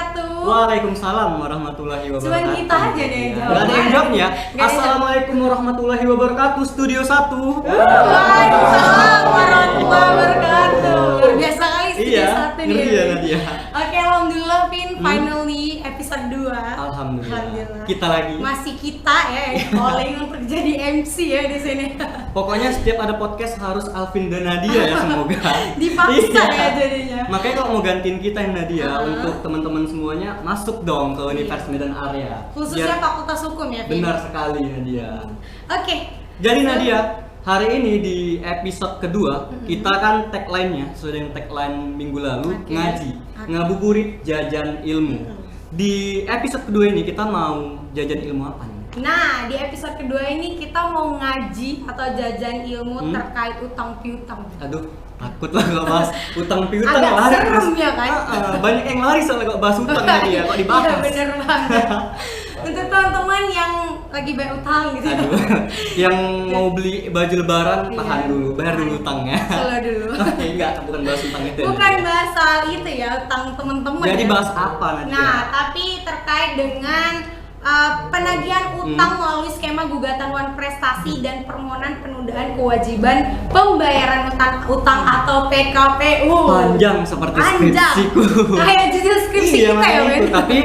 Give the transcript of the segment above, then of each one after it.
wabarakatuh. Waalaikumsalam warahmatullahi wabarakatuh. Cuma kita aja deh yang jawab. Gak ada yang jawabnya. Gak ada. Assalamualaikum warahmatullahi wabarakatuh. Studio 1. Waalaikumsalam warahmatullahi wabarakatuh. Luar biasa kali studio 1 nih. Ngerti ya Nadia. Oke, alhamdulillah Vin, finally episode 2. Alhamdulillah. Kita lagi. Masih kita ya yang calling untuk jadi MC ya di sini. Pokoknya setiap ada podcast harus Alvin dan Nadia ya semoga. Dipaksa Iya. ya jadinya. Makanya kalau mau gantiin kita yang Nadia untuk teman-teman semuanya masuk dong ke Univers Medan Area. Khususnya Biar- Fakultas Hukum ya, Vin. Benar sekali Nadia. Oke. Jadi Nadia, hari ini di episode kedua kita kan tagline-nya sesuai dengan tagline minggu lalu, Oke. ngaji, Oke. ngabuburit jajan ilmu. Di episode kedua ini kita mau jajan ilmu apa nih? Nah, di episode kedua ini kita mau ngaji atau jajan ilmu terkait utang piutang. Aduh, takut lah kalau bahas utang piutang. Agak lari serem terus. ya kan? Banyak yang lari soalnya kalau bahas utang Nadia, kok dibahas. Iya bener banget. Untuk teman-teman yang lagi bayar utang gitu. Aduh, yang mau beli baju lebaran tahan Iya. dulu, bayar dulu utangnya. Solo dulu. Oke, enggak, bukan bahas utang itu. Bukan bahas soal itu ya, utang teman-teman. Jadi ya. bahas apa Nadia? Nah, tapi terkait dengan penagihan utang melalui skema gugatan wan prestasi dan permohonan penundaan kewajiban pembayaran utang atau PKPU. Panjang seperti Panjang. skripsiku. Kayak judul skripsi Iya, kita ya, makanya Ben. itu. Tapi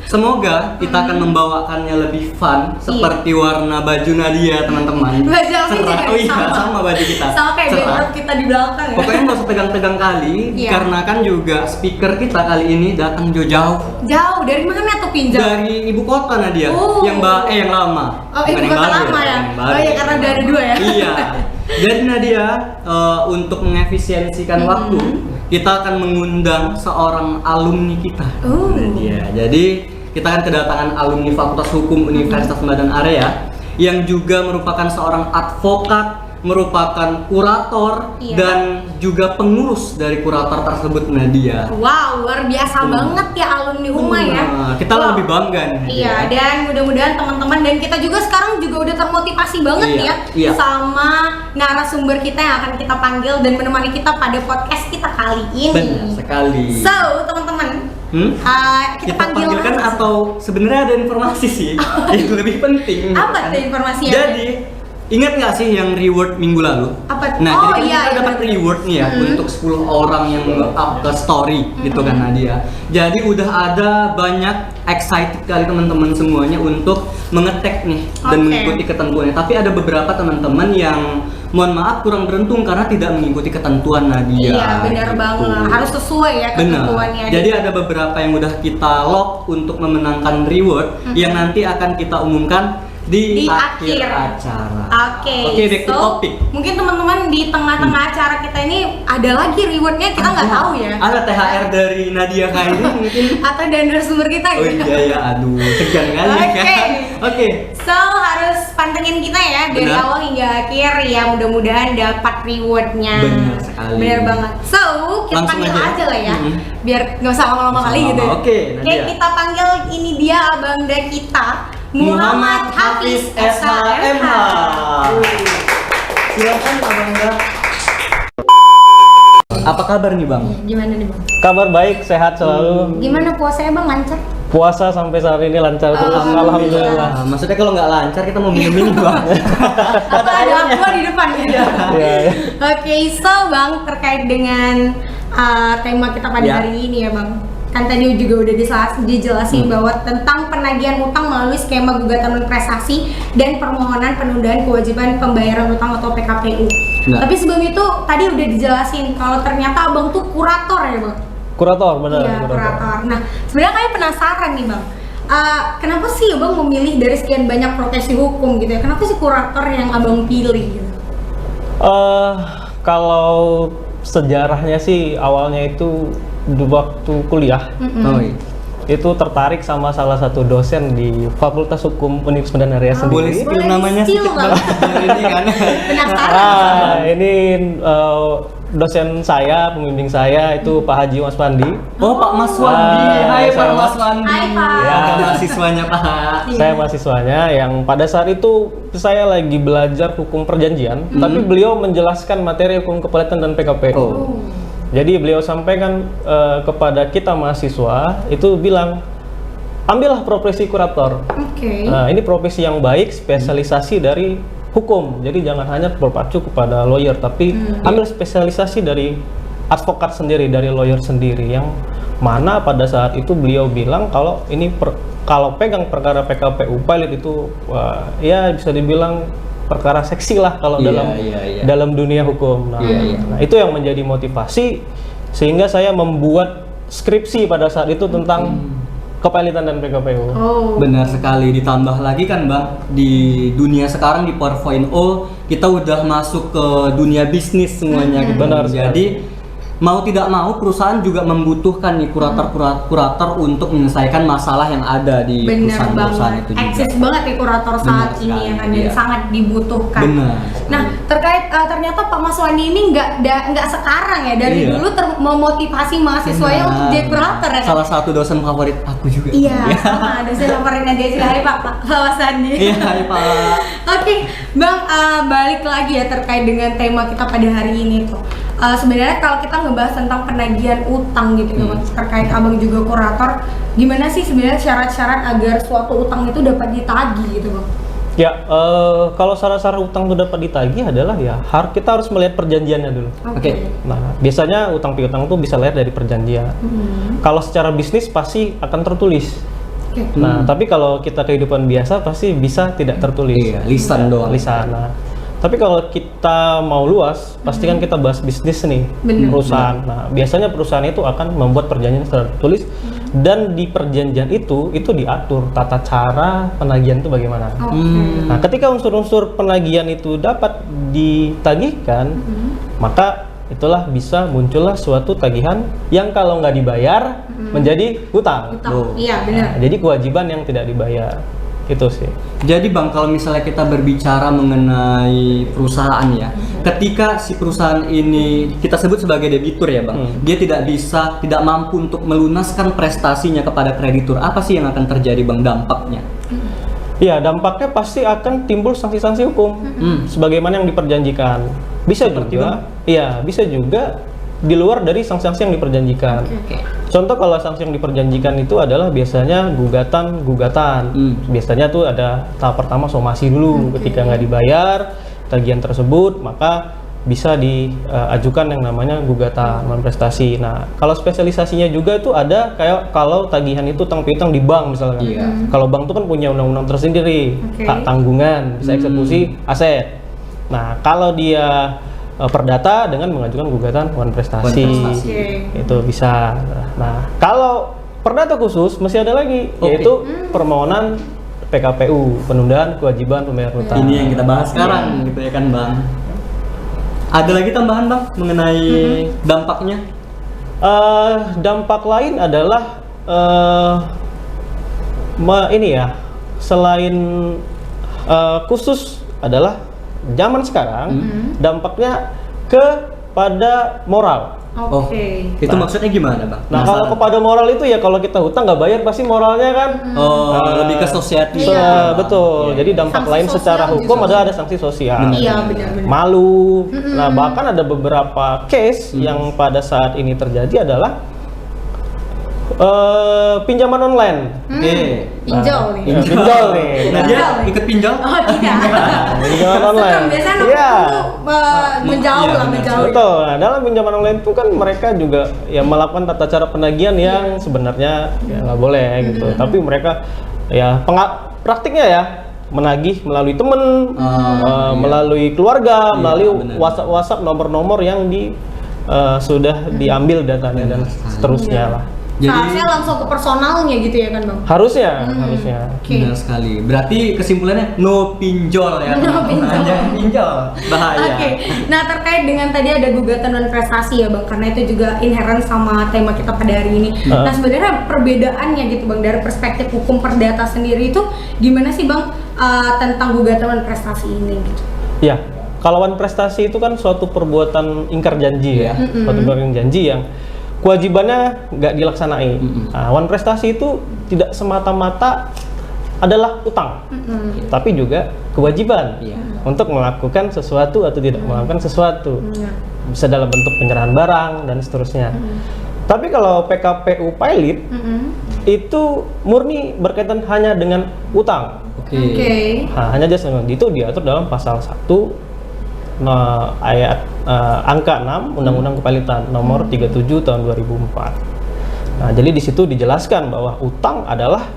semoga kita akan membawakannya lebih fun seperti warna baju Nadia, teman-teman. Baju apa Cerah. juga Oh iya, sama. sama baju kita. Sama kayak Cerah. background kita di belakang ya. Pokoknya nggak usah tegang-tegang kali, Iya. karena kan juga speaker kita kali ini datang jauh-jauh Jauh dari mana tuh pinjam? dari ibu kota Nadia, Oh. yang lama. Oh, Bukan ibu yang kota baru lama ya? yang baru. Oh iya, karena udah ada 2 ya? Iya. Jadi Nadia, untuk mengefisiensikan waktu, kita akan mengundang seorang alumni kita. Oh. Nadia. Jadi kita akan kedatangan alumni Fakultas Hukum Universitas Medan Area yang juga merupakan seorang advokat, merupakan kurator Iya. dan juga pengurus dari kurator tersebut Nadia. Wow, luar biasa banget ya alumni Huma ya. Nah, kita Wow. lebih bangga nih. Iya, dan mudah-mudahan teman-teman dan kita juga sekarang juga udah termotivasi banget Iya, ya iya. sama narasumber kita yang akan kita panggil dan menemani kita pada podcast kita kali ini. Benar sekali. So, teman-teman, kita panggilkan aja. atau sebenarnya ada informasi sih yang lebih penting. Apa tuh informasinya? Jadi ingat nggak sih yang reward minggu lalu? Apa? Nah, Oh, jadi kan iya, kita iya, dapat bener. reward nih ya untuk 10 orang yang nge-up ke story gitu kan Nadia. Jadi udah ada banyak excited kali teman-teman semuanya untuk mengetek nih dan Oke. mengikuti ketentuannya. Tapi ada beberapa teman-teman yang mohon maaf kurang beruntung karena tidak mengikuti ketentuan Nadia. Iya, benar gitu. banget. Harus sesuai ya Benar. ketentuannya. Jadi ada beberapa yang udah kita lock untuk memenangkan reward yang nanti akan kita umumkan di akhir acara. Oke, back to topic. Mungkin teman-teman di tengah-tengah acara kita ini ada lagi rewardnya, kita nggak tahu ya. Ada THR dari Nadia kali ini mungkin. Atau dari narasumber kita Oh gitu. iya ya, aduh, segan kali Oke. kan. Oke. So harus pantengin kita ya dari Benar. awal hingga akhir ya, mudah-mudahan dapat rewardnya. Benar sekali. Benar banget. So kita Langsung panggil aja. aja lah ya, Mhm. biar nggak usah lama-lama Nggak kali usah gitu. lama. Oke, Oke, Nadia. kita panggil ini dia abangda kita, Muhammad Hafiz SHMH. Silakan Abangga. Apa kabar nih Bang? Gimana nih bang? Kabar baik, sehat selalu. Gimana puasanya bang, lancar? Puasa sampai saat ini lancar terus. Alhamdulillah. Nah, maksudnya kalau nggak lancar kita mau minum Bang. Apa ada aqua di depan gitu? Iya, iya. Oke, so bang, terkait dengan tema kita pada Ya. hari ini ya bang, kan tadi juga udah dijelasin bahwa tentang penagihan utang melalui skema gugatan prestasi dan permohonan penundaan kewajiban pembayaran utang atau PKPU. Nah. Tapi sebelum itu tadi udah dijelasin kalau ternyata abang tuh kurator ya bang. Kurator benar. Iya, kurator. Nah, sebenarnya kayak penasaran nih bang, kenapa sih abang memilih dari sekian banyak profesi hukum gitu ya? Kenapa sih kurator yang abang pilih gitu? Kalau sejarahnya sih awalnya itu di waktu kuliah Oh iya. itu tertarik sama salah satu dosen di Fakultas Hukum Universitas Medan Area Boleh sendiri. spill namanya Spill, sedikit Bang. Bang. Biar ini kan. Penasaran. Ini dosen saya, pembimbing saya itu Pak Haji Mas Pandi. Oh Pak Mas Wandi, hai Pak saya Mas Wandi. Hai, Pak. Ya, mahasiswanya Pak. Saya mahasiswanya yang pada saat itu saya lagi belajar hukum perjanjian, tapi beliau menjelaskan materi hukum kepailitan dan PKPU. Oh. Jadi beliau sampaikan kepada kita mahasiswa itu bilang, ambillah profesi kurator. Oke. Nah, ini profesi yang baik, spesialisasi dari hukum. Jadi jangan hanya berpacu kepada lawyer, tapi ambil spesialisasi dari advokat sendiri, dari lawyer sendiri, yang mana pada saat itu beliau bilang kalau ini kalau pegang perkara PKPU pilot itu ya bisa dibilang perkara seksi lah kalau dalam dunia hukum. Nah, itu yang menjadi motivasi sehingga saya membuat skripsi pada saat itu tentang kepilotan dan PKPU. Oh. Benar sekali, ditambah lagi kan Bang, di dunia sekarang di 4.0 kita udah masuk ke dunia bisnis semuanya gitu. Benar sekali. Jadi mau tidak mau perusahaan juga membutuhkan nih kurator untuk menyelesaikan masalah yang ada di perusahaan itu juga. Eksis banget nih kurator saat ini yang ada, sangat dibutuhkan. Benar. Nah, terkait ternyata Pak Mas Wandi ini nggak sekarang ya, dari dulu memotivasi mahasiswanya untuk jadi kurator ya. Salah satu dosen favorit aku juga. Iya, sama dosen favoritnya Desi. Hai Pak Mas Wandi. Iya, hai Pak. Oke, Bang, balik lagi ya terkait dengan tema kita pada hari ini tuh. Sebenarnya kalau kita ngebahas tentang penagihan utang gitu ya, Bang, terkait Abang juga kurator, gimana sih sebenarnya syarat-syarat agar suatu utang itu dapat ditagih gitu, Bang? Ya, kalau syarat-syarat utang itu dapat ditagih adalah ya kita harus melihat perjanjiannya dulu. Oke. Nah, biasanya utang piutang itu bisa lihat dari perjanjian. Kalau secara bisnis pasti akan tertulis. Nah, tapi kalau kita kehidupan biasa pasti bisa tidak tertulis. Iya, lisan doang. Lisan. Nah, tapi kalau kita mau luas, pasti kan kita bahas bisnis nih, perusahaan. Nah, biasanya perusahaan itu akan membuat perjanjian secara tertulis, dan di perjanjian itu diatur tata cara penagihan itu bagaimana. Nah, ketika unsur-unsur penagihan itu dapat ditagihkan, maka itulah bisa muncullah suatu tagihan yang kalau nggak dibayar menjadi hutang. Iya, benar. Nah, jadi kewajiban yang tidak dibayar. Itu sih. Jadi Bang, kalau misalnya kita berbicara mengenai perusahaan ya, ketika si perusahaan ini kita sebut sebagai debitur ya Bang, dia tidak mampu untuk melunaskan prestasinya kepada kreditur, apa sih yang akan terjadi Bang dampaknya? Iya, dampaknya pasti akan timbul sanksi-sanksi hukum, sebagaimana yang diperjanjikan. Bisa juga, iya, bisa juga di luar dari sanksi-sanksi yang diperjanjikan. Contoh kalau sanksi yang diperjanjikan itu adalah biasanya gugatan. Biasanya tuh ada tahap pertama somasi dulu. Ketika nggak dibayar tagihan tersebut, maka bisa diajukan yang namanya gugatan non prestasi. Nah, kalau spesialisasinya juga itu ada kayak kalau tagihan itu utang piutang di bank misalkan. Kalau bank itu kan punya undang-undang tersendiri, hak tanggungan, bisa eksekusi aset. Nah, kalau dia perdata dengan mengajukan gugatan wan prestasi. Itu bisa. Nah, kalau perdata khusus masih ada lagi, yaitu permohonan PKPU, penundaan kewajiban pembayaran utang. Ini yang kita bahas sekarang gitu ya kan Bang. Ada lagi tambahan Bang mengenai dampaknya? Dampak lain adalah ini ya, selain khusus adalah zaman sekarang, dampaknya kepada moral. Itu maksudnya gimana Bang? Nah, kalau kepada moral itu ya kalau kita hutang nggak bayar pasti moralnya kan lebih ke society. Betul. Jadi dampak lain secara hukum adalah ada sanksi sosial. Iya, benar-benar. Malu. Nah, bahkan ada beberapa case yang pada saat ini terjadi adalah pinjaman online. Pinjol nih. Pinjol nih. Nah, dia ikut pinjol? Oh, tidak. Pinjaman online. Biasanya menjauh. Betul. Nah, dalam pinjaman online itu kan mereka juga ya melakukan tata cara penagihan yang sebenarnya ya nggak boleh gitu. Tapi mereka ya praktiknya ya menagih melalui teman, melalui keluarga, melalui WhatsApp nomor-nomor yang sudah diambil datanya dan seterusnya lah. Jadi harusnya langsung ke personalnya gitu ya kan Bang? Harusnya. Benar sekali. Berarti kesimpulannya no pinjol ya. Jangan pinjol. Bahaya. Nah, terkait dengan tadi ada gugatan non prestasi ya Bang, karena itu juga inherent sama tema kita pada hari ini. Nah, sebenarnya perbedaannya gitu Bang dari perspektif hukum perdata sendiri itu gimana sih Bang tentang gugatan non prestasi ini gitu? Ya, kalau wan prestasi itu kan suatu perbuatan ingkar janji ya. Suatu perbuatan janji yang kewajibannya nggak dilaksanain. Nah, wan prestasi itu tidak semata-mata adalah utang, tapi juga kewajiban untuk melakukan sesuatu atau tidak melakukan sesuatu. bisa dalam bentuk penyerahan barang dan seterusnya. Tapi kalau PKPU pilot itu murni berkaitan hanya dengan utang. Oke. Nah, hanya just itu diatur dalam pasal 1 ayat angka 6 Undang-Undang Kepilotan nomor 37 tahun 2004. Nah, jadi di situ dijelaskan bahwa utang adalah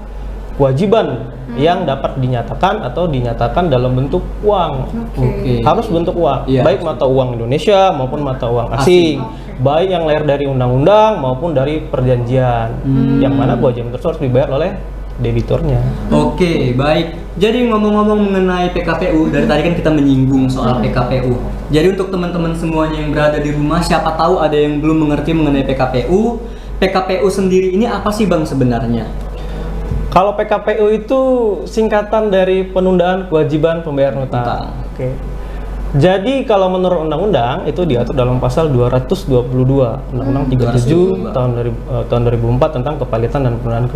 kewajiban yang dapat dinyatakan atau dinyatakan dalam bentuk uang. Oke. Harus bentuk uang, Iya. baik mata uang Indonesia maupun mata uang asing. Baik yang lahir dari undang-undang maupun dari perjanjian. Yang mana kewajiban tersebut harus dibayar oleh debiturnya. Oke, baik. Jadi ngomong-ngomong mengenai PKPU, dari tadi kan kita menyinggung soal PKPU. Jadi untuk teman-teman semuanya yang berada di rumah, siapa tahu ada yang belum mengerti mengenai PKPU. PKPU sendiri ini apa sih Bang sebenarnya? Kalau PKPU itu singkatan dari penundaan kewajiban pembayaran utang. Utang. Oke. Jadi kalau menurut undang-undang itu diatur dalam pasal 222 Undang-Undang 37 tahun 2004 tentang kepailitan dan penundaan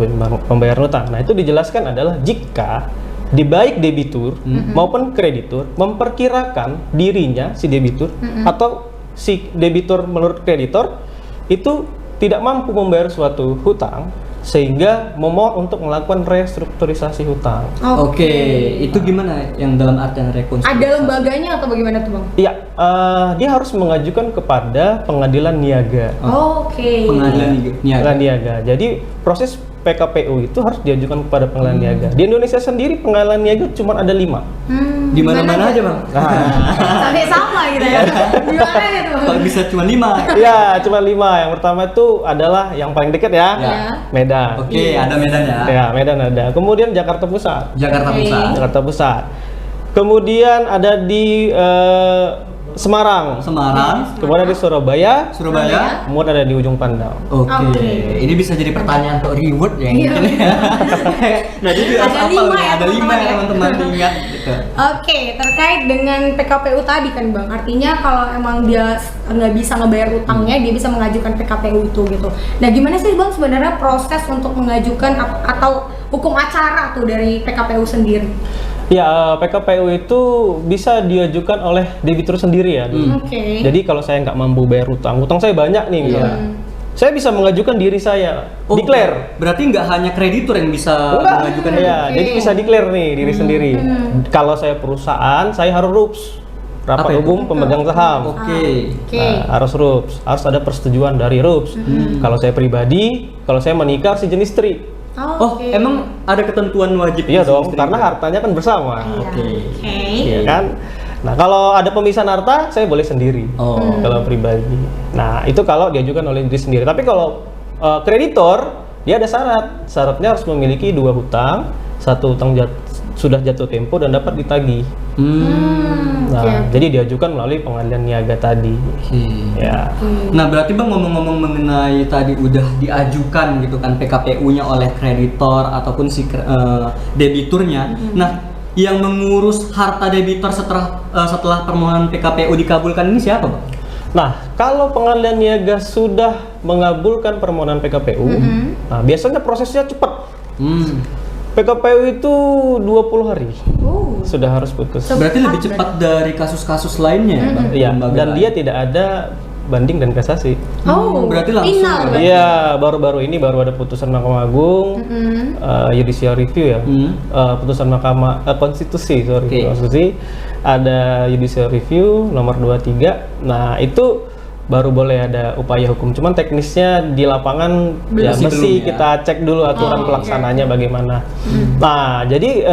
pembayaran utang. Nah, itu dijelaskan adalah jika baik debitur maupun kreditur memperkirakan dirinya si debitur atau si debitur menurut kreditor itu tidak mampu membayar suatu hutang sehingga memohon untuk melakukan restrukturisasi hutang. Oke, itu gimana yang dalam artian rekonstruksi? Ada lembaganya atau bagaimana tuh Bang? Iya, dia harus mengajukan kepada pengadilan niaga. Oke. Pengadilan niaga. Pengadilan niaga. Jadi proses PKPU itu harus diajukan kepada pengadilan niaga. Di Indonesia sendiri pengadilan niaga cuma ada 5. Di mana-mana aja Bang. Sampai sama gitu ya. Gimana gitu? Kalau bisa cuma 5. Iya, cuma 5. Yang pertama itu adalah yang paling dekat ya, Ya. Medan. Oke, ada Medan ya. Ya, Medan ada. Kemudian Jakarta Pusat. Jakarta Oke. Pusat. Jakarta Pusat. Kemudian ada di Semarang. Kemudian di Surabaya. Kemudian ada di Ujung Pandang. Oke. Oke. Ini bisa jadi pertanyaan untuk reward ya Iya. mungkin ya. Nah, jadi Ada harus lima hafal nih. ya, Ada 5 teman-teman ya ya. teman-teman diingat gitu. Oke, terkait dengan PKPU tadi kan Bang, artinya kalau emang dia nggak bisa ngebayar utangnya, dia bisa mengajukan PKPU itu gitu. Nah, gimana sih Bang sebenarnya proses untuk mengajukan atau hukum acara tuh dari PKPU sendiri? Ya, PKPU itu bisa diajukan oleh debitur sendiri ya. Oke. Jadi kalau saya nggak mampu bayar utang saya banyak nih misalnya. Saya bisa mengajukan diri saya, declare. Berarti nggak hanya kreditur yang bisa mengajukan itu. Ya, jadi bisa declare nih diri sendiri. Kalau saya perusahaan, saya harus RUPS, Apa rapat itu? umum pemegang saham. Oke. Nah, harus RUPS, harus ada persetujuan dari RUPS. Kalau saya pribadi, kalau saya menikah si jenis istri. Oh, Oke. emang ada ketentuan wajib? Iya di dong, istri karena juga? hartanya kan bersama. Oke. Oke. Iya kan? Nah, kalau ada pemisahan harta, saya boleh sendiri. Oh. Kalau pribadi. Nah, itu kalau diajukan oleh diri sendiri. Tapi kalau kreditor, dia ada syarat. Syaratnya harus memiliki 2 hutang, 1 hutang sudah jatuh tempo dan dapat ditagih. Nah, jadi diajukan melalui pengadilan niaga tadi. Oke. Ya. Nah, berarti Bang ngomong-ngomong mengenai tadi udah diajukan gitu kan PKPU-nya oleh kreditor ataupun si debiturnya. Nah, yang mengurus harta debitur setelah permohonan PKPU dikabulkan ini siapa, Bang? Nah, kalau pengadilan niaga sudah mengabulkan permohonan PKPU, nah biasanya prosesnya cepat. PKPU itu 20 hari sudah harus putus. Berarti lebih cepat dari kasus-kasus lainnya ya, Bang? Iya, Lembaga dan lain. dia tidak ada banding dan kasasi. Berarti langsung final, ya? berarti. Iya, baru-baru ini baru ada putusan Mahkamah Agung, judicial review ya, putusan Mahkamah Konstitusi, Oke. Konstitusi, ada judicial review nomor 23. Nah, itu baru boleh ada upaya hukum. Cuman teknisnya di lapangan ya Masih mesti belum ya? kita cek dulu aturan pelaksananya bagaimana. Nah, jadi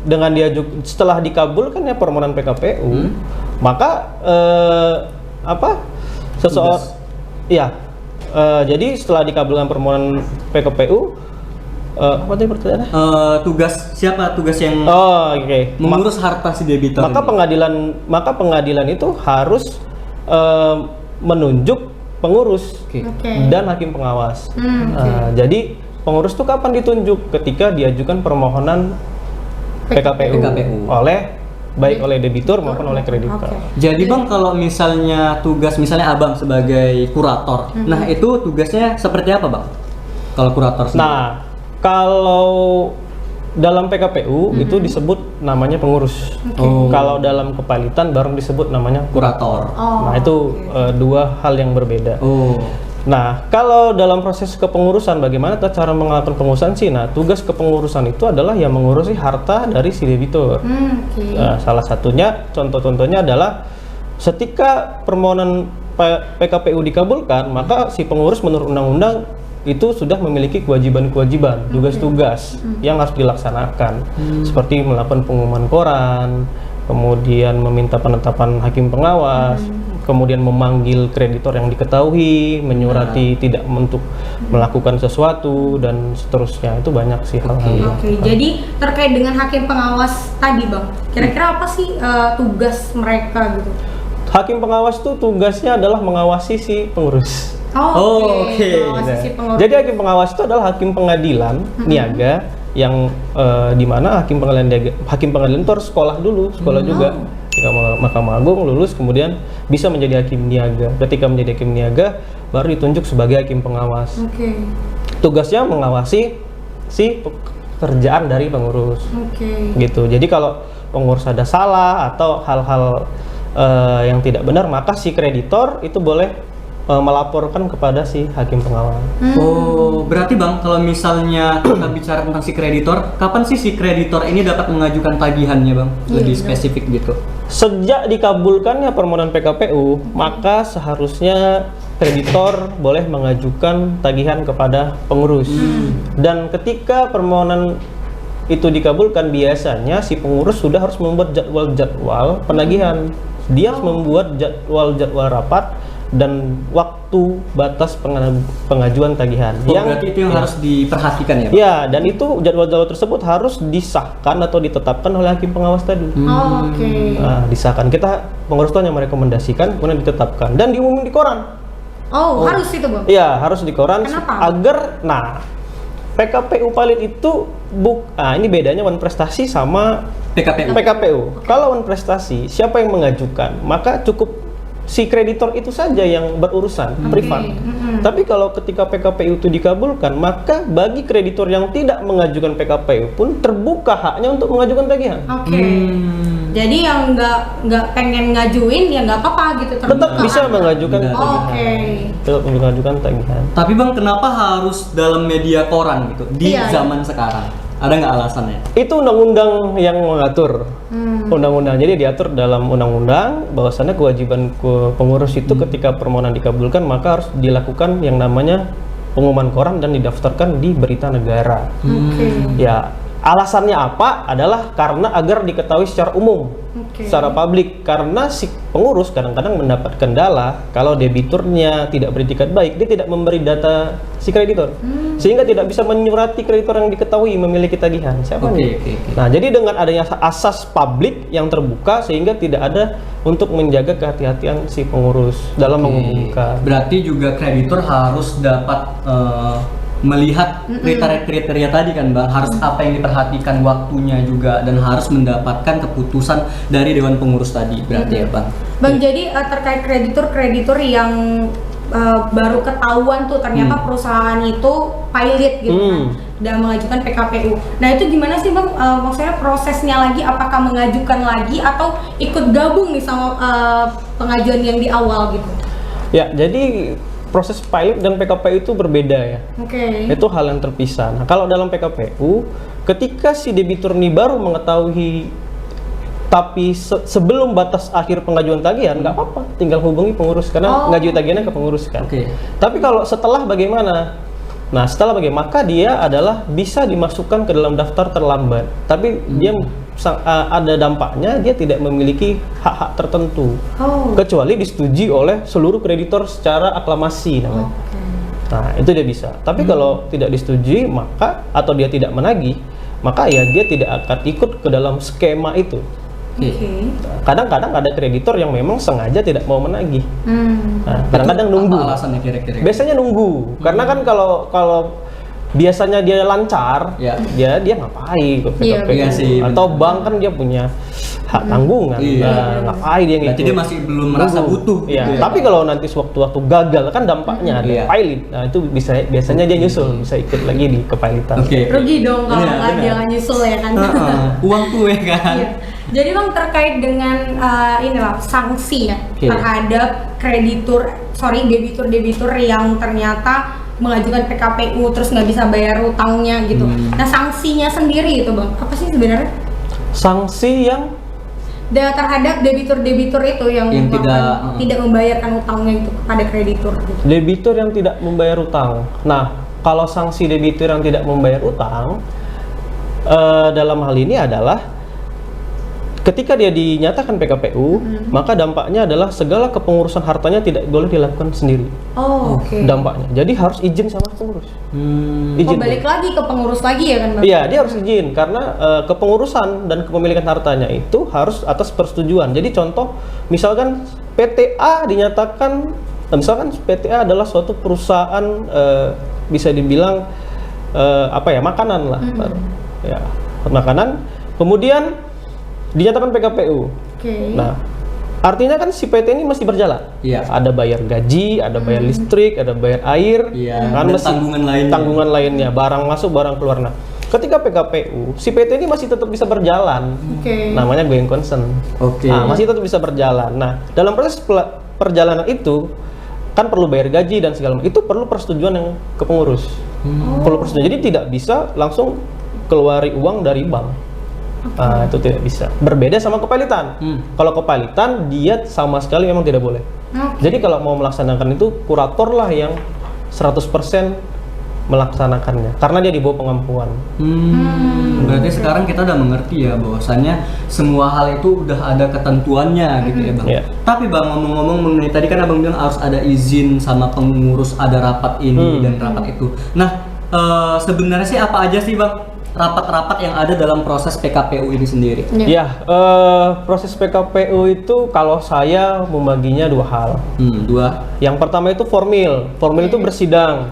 dengan setelah dikabulkan ya permohonan PKPU, maka seseorang ya jadi setelah dikabulkan permohonan PKPU apa tadi pertanyaannya? Tugas siapa? Tugas yang Oke. mengurus harta si debitur Maka ini? pengadilan itu harus menunjuk pengurus Oke. dan hakim pengawas. Jadi pengurus itu kapan ditunjuk? Ketika diajukan permohonan PKPU oleh baik oleh debitur maupun oleh kreditor. Jadi Bang, kalau misalnya misalnya Abang sebagai kurator, nah itu tugasnya seperti apa Bang? Kalau kurator sendiri? Nah, kalau dalam PKPU itu disebut namanya pengurus. Kalau dalam kepalitan baru disebut namanya kurator. Nah, itu dua hal yang berbeda. Nah, kalau dalam proses kepengurusan, bagaimana cara melakukan pengurusan sih? Nah, tugas kepengurusan itu adalah yang mengurusi harta dari si debitur. Nah, salah satunya, contoh-contohnya adalah ketika permohonan PKPU dikabulkan, maka si pengurus menurut undang-undang itu sudah memiliki kewajiban-kewajiban, tugas-tugas yang harus dilaksanakan, seperti melakukan pengumuman koran, kemudian meminta penetapan hakim pengawas, kemudian memanggil kreditor yang diketahui, menyurati tidak untuk melakukan sesuatu, dan seterusnya. Itu banyak sih hal-hal. Jadi terkait dengan hakim pengawas tadi, Bang, kira-kira apa sih tugas mereka gitu? Hakim pengawas itu tugasnya adalah mengawasi si pengurus. Jadi hakim pengawas itu adalah hakim pengadilan niaga yang dimana hakim pengadilan itu harus sekolah juga di Mahkamah Agung, lulus, kemudian bisa menjadi hakim niaga. Ketika menjadi hakim niaga baru ditunjuk sebagai hakim pengawas. Tugasnya mengawasi si pekerjaan dari pengurus. Gitu. Jadi kalau pengurus ada salah atau hal-hal yang tidak benar, maka si kreditor itu boleh melaporkan kepada si hakim pengawas. Berarti Bang, kalau misalnya kita bicara tentang si kreditor, kapan sih si kreditor ini dapat mengajukan tagihannya, Bang? Lebih spesifik gitu. Sejak dikabulkannya permohonan PKPU, maka seharusnya kreditor boleh mengajukan tagihan kepada pengurus. Dan ketika permohonan itu dikabulkan, biasanya si pengurus sudah harus membuat jadwal penagihan. Dia harus membuat jadwal rapat dan waktu batas pengajuan tagihan. Berarti itu yang harus diperhatikan ya, Pak? Ya, dan itu jadwal-jadwal tersebut harus disahkan atau ditetapkan oleh hakim pengawas tadi. Nah, disahkan. Kita pengurus itu hanya merekomendasikan, kemudian ditetapkan dan diumumin di koran. Harus itu, Bang? Iya, harus di koran. Kenapa? Agar, PKPU Palit itu ini bedanya wan prestasi sama PKPU. Kalau wan prestasi, siapa yang mengajukan, maka cukup si kreditor itu saja yang berurusan privat. Tapi kalau ketika PKPU itu dikabulkan, maka bagi kreditor yang tidak mengajukan PKPU pun terbuka haknya untuk mengajukan tagihan. Jadi yang nggak pengen ngajuin ya nggak apa-apa gitu, tetap bisa mengajukan tagihan. Tetap mengajukan tagihan. Tapi Bang, kenapa harus dalam media koran gitu di zaman sekarang? Ada nggak alasannya? Itu undang-undang yang mengatur. Undang-undang, jadi diatur dalam undang-undang bahwasannya kewajiban pengurus itu ketika permohonan dikabulkan maka harus dilakukan yang namanya pengumuman koran dan didaftarkan di berita negara. Ya, alasannya apa? Adalah karena agar diketahui secara umum, secara publik. Karena si pengurus kadang-kadang mendapat kendala kalau debiturnya tidak beretikat baik, dia tidak memberi data si kreditor, sehingga tidak bisa menyurati kreditor yang diketahui memiliki tagihan. Nah, jadi dengan adanya asas publik yang terbuka, sehingga tidak ada untuk menjaga kehati-hatian si pengurus dalam mengumumkan. Berarti juga kreditor harus dapat melihat kriteria tadi kan, Bang, harus apa yang diperhatikan, waktunya juga, dan harus mendapatkan keputusan dari Dewan Pengurus tadi, berarti ya, Bang? Bang, jadi terkait kreditur yang baru ketahuan tuh ternyata perusahaan itu pilot gitu kan, dan mengajukan PKPU. Nah, itu gimana sih, Bang? Maksudnya prosesnya lagi, apakah mengajukan lagi atau ikut gabung nih sama pengajuan yang di awal gitu? Ya, jadi proses pilot dan PKPU itu berbeda ya. Itu hal yang terpisah. Nah, kalau dalam PKPU, ketika si debitur ini baru mengetahui, tapi sebelum batas akhir pengajuan tagihan, nggak apa-apa, tinggal hubungi pengurus, karena ngajuin tagihannya ke pengurus kan. Tapi kalau setelah bagaimana? Nah, setelah bagaimana, maka dia adalah bisa dimasukkan ke dalam daftar terlambat. Tapi dia ada dampaknya, dia tidak memiliki hak-hak tertentu, kecuali disetujui oleh seluruh kreditor secara aklamasi namanya. Nah, itu dia bisa. Tapi kalau tidak disetujui, maka atau dia tidak menagih, maka ya dia tidak akan ikut ke dalam skema itu. Kadang-kadang ada kreditor yang memang sengaja tidak mau menagih. Nah, kadang-kadang nunggu. Apa alasannya kira-kira? Biasanya nunggu, karena kan kalau biasanya dia lancar, Ya. dia ngapain ke Iya, PKPU? iya sih, Atau benar. bank kan dia punya hak tanggungan, Iya. nah, ngapain dia Berarti ngikut? dia masih belum merasa butuh Iya. gitu ya. Tapi kalau nanti sewaktu-waktu gagal kan dampaknya ada Iya. pilot, nah itu biasanya dia nyusul, bisa ikut lagi di kepilotan. Oke. Rugi dong kalau Iya, nggak benar. dia nggak nyusul ya kan. Heeh, uang tuh ya kan. Iya. Jadi Bang terkait dengan inilah sanksi ya Oke. terhadap debitur yang ternyata mengajukan PKPU terus nggak bisa bayar utangnya gitu. Nah sanksinya sendiri itu Bang, apa sih sebenarnya? Sanksi yang Terhadap debitur-debitur itu yang Yang tidak membayarkan utangnya itu kepada kreditur gitu. debitur yang tidak membayar utang. Nah, kalau sanksi debitur yang tidak membayar utang dalam hal ini adalah ketika dia dinyatakan PKPU, maka dampaknya adalah segala kepengurusan hartanya tidak boleh dilakukan sendiri. Oh, oke. Dampaknya. Jadi harus izin sama pengurus. Oh, Izin. balik lagi ke pengurus lagi ya kan Bang? Iya, dia harus izin karena kepengurusan dan kepemilikan hartanya itu harus atas persetujuan. Jadi contoh, misalkan PTA dinyatakan, misalkan PTA adalah suatu perusahaan bisa dibilang makanan lah, ya makanan. Kemudian dinyatakan PKPU. Oke. Nah, artinya kan si PT ini masih berjalan. Iya. Ada bayar gaji, ada bayar listrik, ada bayar air, Iya, kan dan masih tanggungan lainnya. barang masuk, barang keluar. Nah, ketika PKPU, si PT ini masih tetap bisa berjalan. Oke. Namanya going concern. Oke. Nah, masih tetap bisa berjalan. Nah, dalam proses perjalanan itu kan perlu bayar gaji dan segala macam. Itu perlu persetujuan yang ke pengurus. Perlu persetujuan. Jadi tidak bisa langsung keluari uang dari bank. Nah, itu tidak bisa. Berbeda sama kepailitan. Kalau kepailitan dia sama sekali memang tidak boleh. Oke. Jadi kalau mau melaksanakan itu kurator lah yang 100% melaksanakannya karena dia di bawah pengampuan. Berarti sekarang kita udah mengerti ya bahwasannya semua hal itu udah ada ketentuannya gitu ya Bang. Iya. Tapi Bang ngomong-ngomong mengenai tadi kan Abang bilang harus ada izin sama pengurus, ada rapat ini dan rapat itu. Nah, sebenarnya sih apa aja sih Bang rapat-rapat yang ada dalam proses PKPU ini sendiri? Ya, proses PKPU itu kalau saya membaginya dua hal. Dua. Yang pertama itu formil. Formil itu bersidang.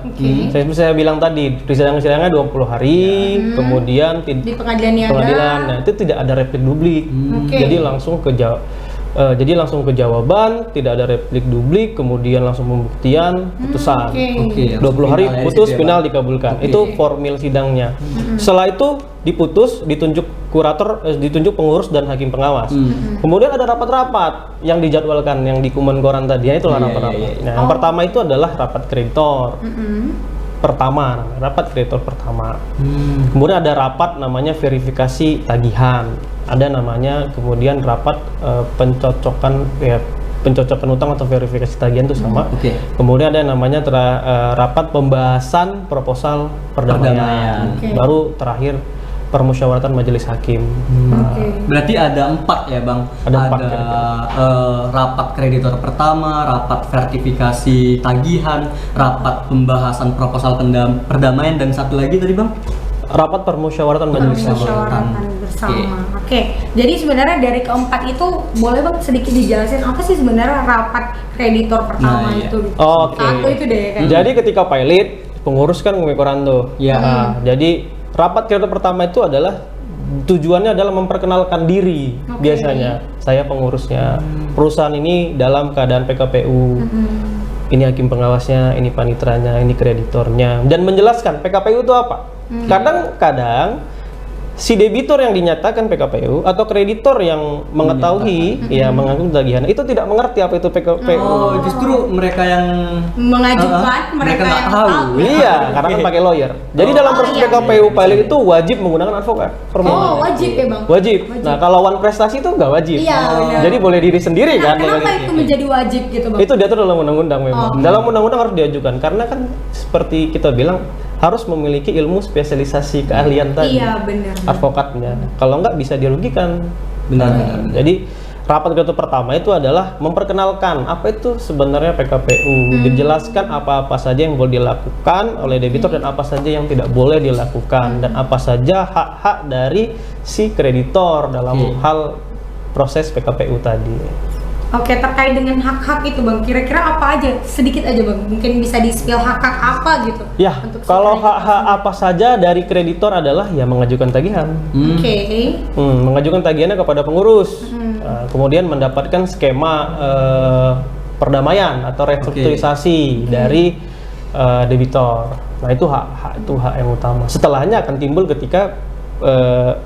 Saya bilang tadi, sidangnya 20 hari, kemudian Di pengadilan niaga. pengadilan. Nah, itu tidak ada replik dublik. Oke. Jadi langsung ke jawaban, tidak ada replik dublik, kemudian langsung pembuktian, putusan. Oke. 20 hari Final ya, putus, situ ya, final Bang. dikabulkan. Oke. Itu formil sidangnya. Setelah itu diputus, ditunjuk kurator, ditunjuk pengurus dan hakim pengawas. Kemudian ada rapat-rapat yang dijadwalkan, yang di Kemenkoran tadi, ya itulah Iya, rapat-rapat. iya, iya. Nah, yang pertama itu adalah rapat kreditor. Pertama, rapat kreditor pertama. Kemudian ada rapat namanya verifikasi tagihan. Ada namanya kemudian rapat pencocokan utang atau verifikasi tagihan itu sama. Oke. Kemudian ada namanya rapat pembahasan proposal perdamaian. Oke. Baru terakhir permusyawaratan majelis hakim. Oke. Berarti ada 4 ya Bang? Ada 4 rapat kreditor pertama, rapat verifikasi tagihan, rapat pembahasan proposal perdamaian, dan satu lagi tadi Bang? Rapat permusyawaratan majelis hakim. Musyawaratan bersama. Oke. Jadi sebenarnya dari keempat itu boleh Bang sedikit dijelasin apa sih sebenarnya rapat kreditor pertama Nah, iya. itu? Oke. Satu itu deh kan. Jadi ketika pilot, pengurus kan Kemenkoran tuh. Iya. Nah, jadi rapat kreditor pertama itu adalah tujuannya adalah memperkenalkan diri. Oke. Biasanya saya pengurusnya perusahaan ini dalam keadaan PKPU. Ini hakim pengawasnya, ini panitranya, ini kreditornya, dan menjelaskan PKPU itu apa. Kadang-kadang si debitur yang dinyatakan PKPU atau kreditor yang mengetahui ya menganggap tagihan itu tidak mengerti apa itu PKPU. Oh, justru mereka yang Mengajukan mereka nggak yang tahu. tahu. Iya, karena kan pakai lawyer. Jadi dalam proses iya. PKPU pilot itu wajib menggunakan advokat. Formal. Oh, wajib ya Bang? Wajib. Nah, kalau one prestasi itu nggak wajib. Iya, benar. Jadi boleh diri sendiri Nah, kan. kenapa itu menjadi wajib gitu Bang? Itu diatur dalam undang-undang memang. Oh. Dalam undang-undang harus diajukan karena kan seperti kita bilang harus memiliki ilmu spesialisasi keahlian tadi. Iya, benar. Advokatnya. Kalau nggak bisa dirugikan. Benar. Jadi rapat kreditor pertama itu adalah memperkenalkan apa itu sebenarnya PKPU, dijelaskan apa-apa saja yang boleh dilakukan oleh debitur dan apa saja yang tidak boleh dilakukan dan apa saja hak-hak dari si kreditor dalam hal proses PKPU tadi. Oke, terkait dengan hak-hak itu Bang, kira-kira apa aja? Sedikit aja Bang, mungkin bisa di-spill hak-hak apa gitu? Ya, untuk si kalau kreditor hak-hak apa saja dari kreditor adalah ya mengajukan tagihan. Oke. Mengajukan tagihannya kepada pengurus. Kemudian mendapatkan skema perdamaian atau restrukturisasi dari debitor. Nah, itu hak yang utama. Setelahnya akan timbul ketika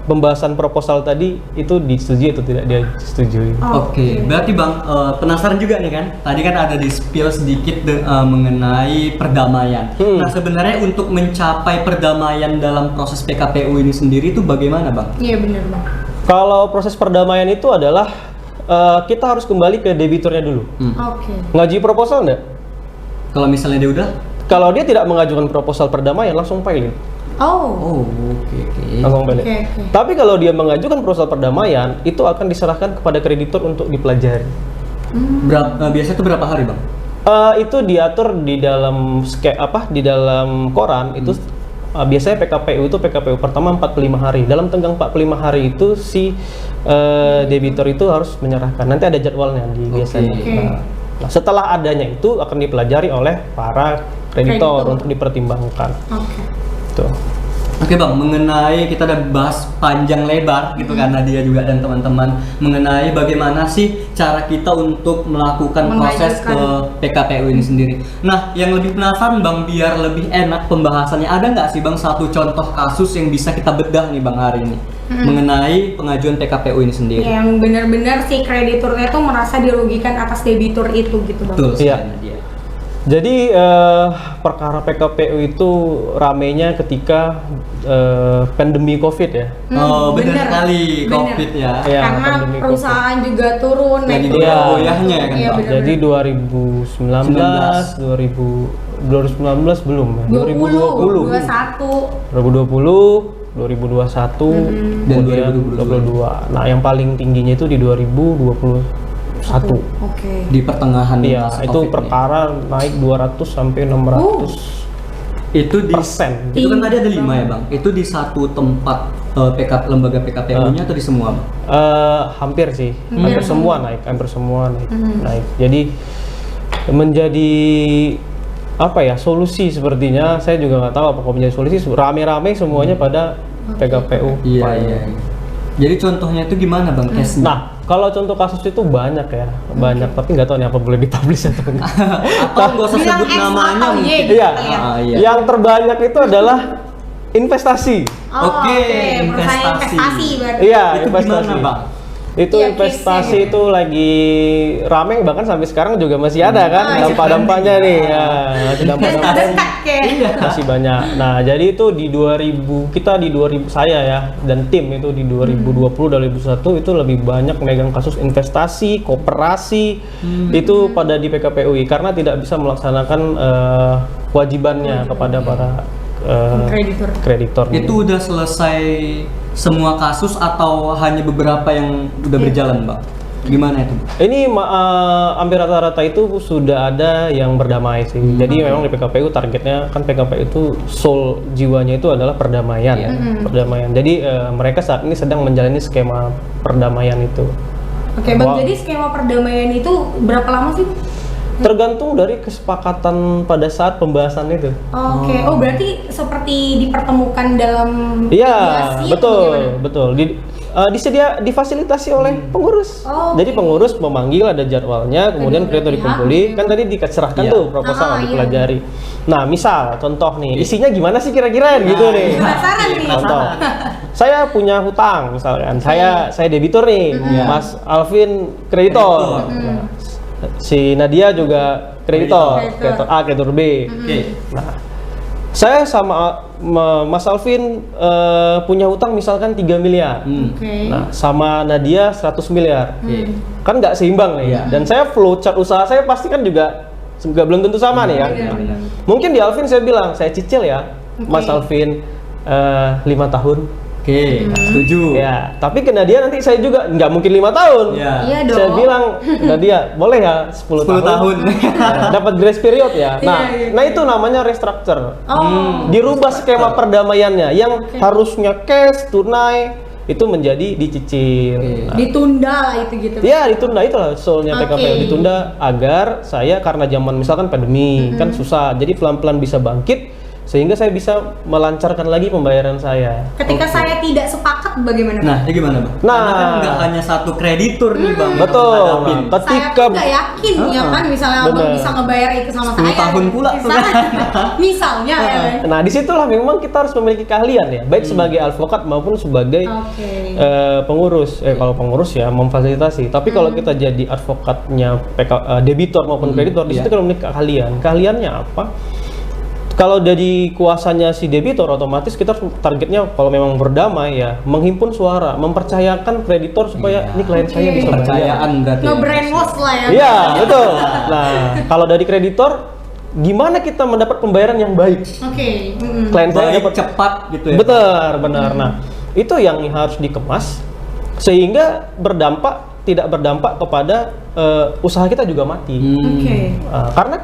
pembahasan proposal tadi itu disetujui atau tidak disetujui. Oke, berarti Bang penasaran juga nih kan? Tadi kan ada di spill sedikit mengenai perdamaian. Nah, sebenarnya untuk mencapai perdamaian dalam proses PKPU ini sendiri itu bagaimana Bang? Iya benar Bang. Kalau proses perdamaian itu adalah kita harus kembali ke debiturnya dulu. Oke. Ngaji proposal enggak? Kalau misalnya dia udah? Kalau dia tidak mengajukan proposal perdamaian langsung pilot. Oh, oke. Langsung pilot. Oke. Tapi kalau dia mengajukan proposal perdamaian itu akan diserahkan kepada kreditor untuk dipelajari. Biasanya itu berapa hari Bang? Itu diatur di dalam di dalam koran itu biasanya PKPU itu PKPU pertama 45 hari. Dalam tenggang 45 hari itu si debitur itu harus menyerahkan. Nanti ada jadwalnya di biasanya. Nah, setelah adanya itu akan dipelajari oleh para kreditor untuk dipertimbangkan. Tuh. Oke Bang, mengenai kita udah bahas panjang lebar gitu karena dia juga dan teman-teman mengenai bagaimana sih cara kita untuk melakukan proses ke PKPU ini sendiri. Nah, yang lebih penasaran Bang, biar lebih enak pembahasannya, ada nggak sih Bang satu contoh kasus yang bisa kita bedah nih Bang hari ini mengenai pengajuan PKPU ini sendiri? Yang benar-benar si krediturnya tuh merasa dirugikan atas debitur itu gitu Bang. Betul, iya. Jadi perkara PKPU itu ramenya ketika pandemi COVID ya. Benar sekali COVID ya. Karena perusahaan COVID juga turun. Lagi goyah-goyahnya ya kan Pak. Jadi 2019 belum ya. 2020, 2021 dan 2022. Nah, yang paling tingginya itu di 2021. Di pertengahan itu perkara naik 200 sampai 600 itu di persen. Itu kan tadi ada 5 ya Bang. Itu di satu tempat lembaga PKPU-nya atau di semua Bang? Hampir sih, hampir semua naik. Jadi menjadi apa ya solusi sepertinya, saya juga nggak tahu apakah menjadi solusi. Rame-rame semuanya pada PKPU. Iya. Jadi contohnya itu gimana Bang case-nya? Nah, kalau contoh kasus itu banyak ya, tapi nggak tahu nih apa boleh dipublish atau enggak. Atau nggak usah sebut namanya mungkin. Iya. Yang terbanyak itu adalah investasi. Oke, investasi berarti. Iya, itu investasi. gimana Bang? Itu investasi itu lagi rame, bahkan sampai sekarang juga masih ada kan dampak-dampaknya nih ya, masih dampak-dampaknya masih banyak. Nah, jadi itu di 2000 saya ya dan tim itu di 2020 2021 itu lebih banyak megang kasus investasi, koperasi itu pada di PKPUI karena tidak bisa melaksanakan kewajibannya kepada para kreditor. Itu udah selesai semua kasus atau hanya beberapa yang udah berjalan Bang? Gimana itu? Ini hampir rata-rata itu sudah ada yang berdamai sih. Jadi memang di PKPU targetnya kan PKPU itu soul jiwanya itu adalah perdamaian. Perdamaian. Jadi mereka saat ini sedang menjalani skema perdamaian itu. Oke Bang, jadi skema perdamaian itu berapa lama sih? Tergantung dari kesepakatan pada saat pembahasan itu. Oke. Oh, berarti seperti dipertemukan dalam iya, betul. Difasilitasi oleh pengurus. Jadi pengurus memanggil, ada jadwalnya, kemudian kreditor dikumpuli. Kan tadi diserahkan tuh proposal dipelajari. Nah, misal contoh nih, isinya gimana sih kira-kira gitu nih. Penasaran nih. Contoh. Saya punya hutang misalkan. Saya debitur nih, Mas Alvin kreditor. Si Nadia juga kreditor A, kreditor B. Nah, saya sama Mas Alvin punya hutang misalkan 3 miliar. Nah, sama Nadia 100 miliar. Kan nggak seimbang nih. Dan saya flowchart usaha saya pasti kan juga belum tentu sama nih ya. Mungkin di Alvin saya bilang, saya cicil ya, Mas Alvin 5 tahun. Setuju. Ya, tapi ke Nadia nanti saya juga nggak mungkin 5 tahun. Iya dong. Saya bilang, Nadia boleh ya 10 tahun. Dapat grace period ya. Nah itu namanya restructure. Dirubah skema perdamaiannya yang harusnya cash tunai itu menjadi dicicil. Nah, Ditunda lah itu gitu. ya ditunda, itulah soalnya Oke. PKPU ditunda agar saya, karena zaman misalkan pandemi kan susah, jadi pelan-pelan bisa bangkit sehingga saya bisa melancarkan lagi pembayaran saya. Ketika saya tidak sepakat bagaimana? Pak? Nah, ini gimana bang? Nah. Karena kan nggak hanya satu kreditur nih bang. yang Betul. menghadapin. Saya Ketika pun nggak yakin ya kan, misalnya abang Bener. bisa ngebayar itu sama 10 saya. tahun pula tuh. Misalnya ya kan. Nah, disitulah memang kita harus memiliki keahlian ya, baik sebagai advokat maupun sebagai Oke. pengurus. Kalau pengurus ya memfasilitasi. Tapi kalau kita jadi advokatnya debitor maupun kreditor, di situ Iya. kita memiliki keahlian. Keahliannya apa? Kalau dari kuasanya si debitor, otomatis kita targetnya kalau memang berdamai ya, menghimpun suara, mempercayakan kreditor supaya Iya. ini klien saya bisa bayar. Kepercayaan berarti. Nge-brainwash lah ya. Iya, betul. Nah, kalau dari kreditor, gimana kita mendapat pembayaran yang baik? Oke. Klien saya Baik, dapat cepat gitu ya. benar, benar. Nah, itu yang harus dikemas sehingga tidak berdampak kepada usaha kita juga mati. Oke. Karena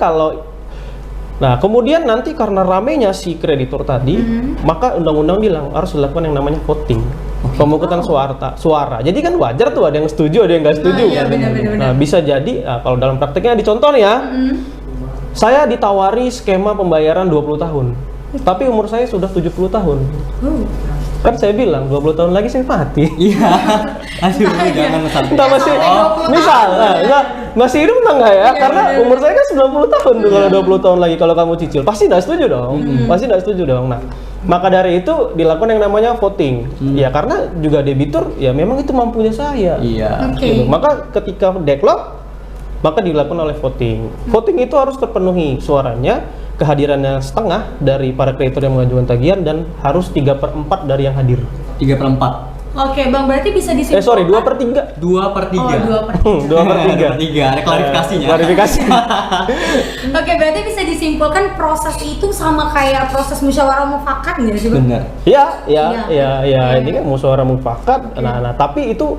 nah kemudian nanti karena ramenya si kreditor tadi, maka undang-undang bilang harus dilakukan yang namanya voting, pemungutan suara. Jadi kan wajar tuh, ada yang setuju, ada yang nggak setuju. Iya, benar. Nah, bisa jadi kalau dalam prakteknya dicontoh nih ya, saya ditawari skema pembayaran 20 tahun, tapi umur saya sudah 70 tahun. Kan saya bilang 20 tahun lagi saya mati. Iya. Aduh, jangan sampai. Entah masih, misal, masih hidup entah nggak ya? Karena umur saya kan 90 tahun tuh kalau 20 tahun lagi kalau kamu cicil. Pasti nggak setuju dong. Pasti nggak setuju dong. Nah, maka dari itu dilakukan yang namanya voting. Ya karena juga debitur, ya memang itu mampunya saya. Iya. Oke. Gitu. Maka ketika deadlock, maka dilakukan oleh voting. Voting itu harus terpenuhi suaranya, kehadirannya setengah dari para kreditor yang mengajukan tagihan, dan harus 3/4 dari yang hadir. 3/4. Oke, Bang, berarti bisa disimpulkan. Sorry, 2/3. 2/3. Oh, 2/3. 2/3. Ada klarifikasinya. Klarifikasi. Oke, berarti bisa disimpulkan proses itu sama kayak proses musyawarah mufakat nggak sih, Bang? Benar. Ya, ini kan musyawarah mufakat. Nah, tapi itu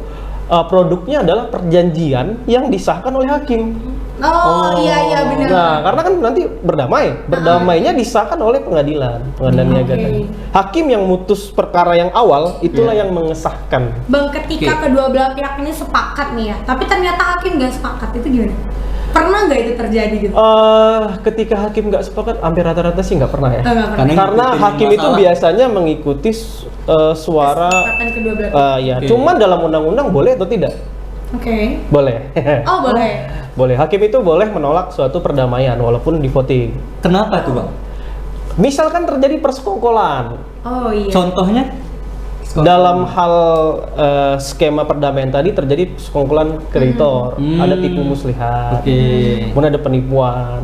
produknya adalah perjanjian yang disahkan oleh hakim. Oh, iya benar. Nah, karena kan nanti berdamainya disahkan oleh pengadilan niaga tadi. Hakim yang mutus perkara yang awal itulah yang mengesahkan. Bang, ketika kedua belah pihak ini sepakat nih ya, tapi ternyata hakim nggak sepakat, itu gimana? Pernah nggak itu terjadi gitu? Ketika hakim nggak sepakat, hampir rata-rata sih nggak pernah ya. Nggak pernah. Karena ngikutin hakim itu masalah. biasanya mengikuti suara. Kesepakatan kedua belah pihak. Ya, Oke. cuman dalam undang-undang boleh atau tidak? Oke. Boleh. Oh, boleh. Boleh. Hakim itu boleh menolak suatu perdamaian walaupun di voting. Kenapa tuh, Bang? Misalkan terjadi persekongkolan Oh iya. Contohnya? dalam hal skema perdamaian tadi, terjadi persekongkolan kreditor, ada tipu muslihat, Oke. kemudian ada penipuan,